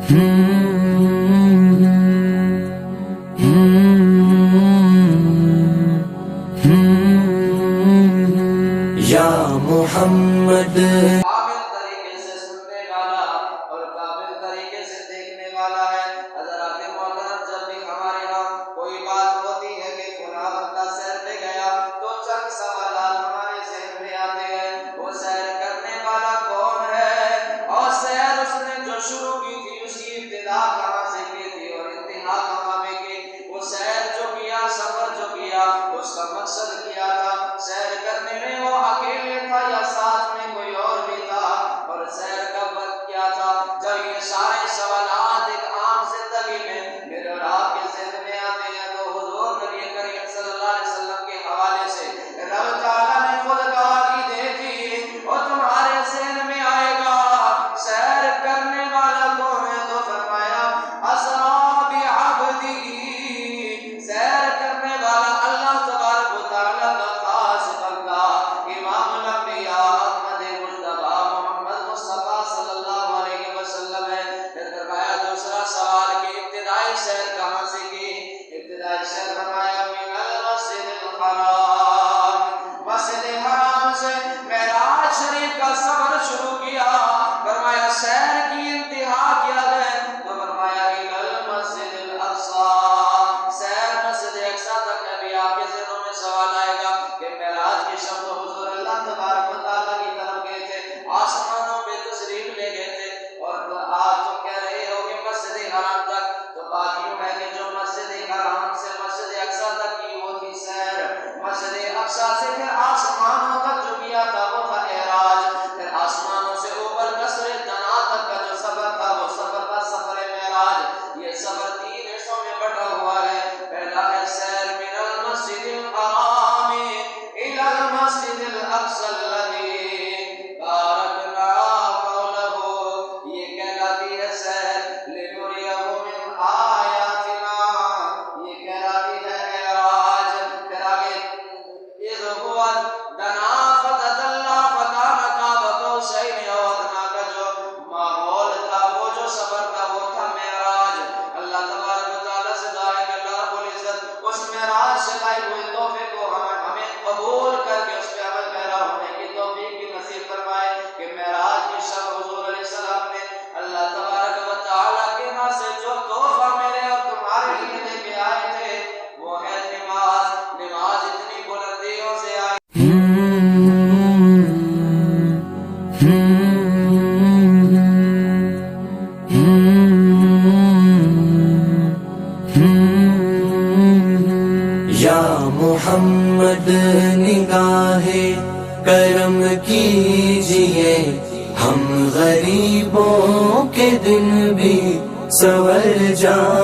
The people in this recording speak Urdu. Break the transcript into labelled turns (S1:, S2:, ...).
S1: یا محمد
S2: کامل طریقے سے سننے والا اور کامل طریقے سے دیکھنے والا ہے۔ حضرات محترم، جب بھی ہمارے ہاں کوئی بات ہوتی ہے کہ فلاں بندہ سیر پہ گیا تو چند سوالات ہمارے ذہن میں آتے ہیں، وہ سیر کرنے والا کون ہے، اور سیر اس نے جو شروع کی تھی اس کی ابتدا کہاں سے کی تھی اور انتہا کہاں پہ کی، وہ سیر جو کیا، سفر جو کیا، اس کا مقصد کیا تھا، سیر کرنے میں وہ اکیلے تھا یا ساتھ میں کوئی اور بھی تھا، اور سیر کا وقت کیا تھا۔ جب یہ سارے سوالات ایک عام زندگی میں میرے اور آپ کے ذہن میں آتے ہیں تو حضور نبی کریم صلی اللہ علیہ وسلم کے حوالے سے رب تعالیٰ نے خود گواہی دے دی، اور تمہارے ذہن میں آئے گا سیر کرنے والا کون ہے، تو فرمایا اسرا بعبدی، سیر کرنے والا اللہ تبارک و تعالیٰ کا خاص بندہ امام الانبیاء احمد مجتبی محمد مصطفیٰ صلی اللہ علیہ وسلم ہے۔ پھر فرمایا دوسرا سوال کہ ابتدائی سیر کہاں سے کی، ابتدائی سیر فرمایا من المسجد الحرام، مسجد حرام سے معراج شریف کا سفر شروع کیا، فرمایا سیر کی انتہا کیا ہے، تو فرمایا الی المسجد الاقصی، سیر مسجد اقصی تک ہے۔ بھی آپ کے ذہنوں میں سوال آئے گا کہ معراج کی شب تو حضور اللہ تبارک و تعالیٰ کی طرف گئے تھے، آسمانوں پہ تشریف لے گئے تھے، اور آج تم کہہ رہے ہو کہ مسجد حرام تک، تو بات یوں ہے کہ جو مسجد حرام سے مسجد اقصی تک کی وہ تھی سیر، مسجد اقصی سے پھر آسمانوں تک جو کیا تھا وہ تھا اعراج، پھر آسمانوں سے اوپر قصر دنا تک کا جو سفر تھا وہ سفر تھا سفر معراج۔ یہ سفر 3 حصوں میں بٹا ہوا ہے۔ پہلا ہے سیر من المسجد الحرام الى المسجد الاقصى الذي باركنا حوله، یہ کہلاتی ہے سیر لنریہ من آیاتنا، یہ کہلاتی ہے اعراج۔ پھر آگے اذ هو دنا فتدلى فكان قاب قوسين او ادنى کا جو ماحول تھا، وہ جو سفر تھا وہ تھا معراج۔ اللہ تبارک و تعالیٰ سے دعا ہے کہ اللہ رب العزت اس معراج سے لائے ہوئے تحفے کو ہمیں قبول کر کے اس پہ عمل پیرا ہونے کی توفیق بھی نصیب فرمائے، کہ معراج کی شب حضور علیہ السلام نے اللہ تبارک و تعالیٰ کے ہاں سے جو تحفہ میرے اور تمہارے لیے لے کے آئے تھے وہ ہے نماز۔ نماز اتنی بلندیوں سے آئی
S1: یا محمد نگاہ کرم کیجئے، ہم غریبوں کے دن بھی سنور جائیں۔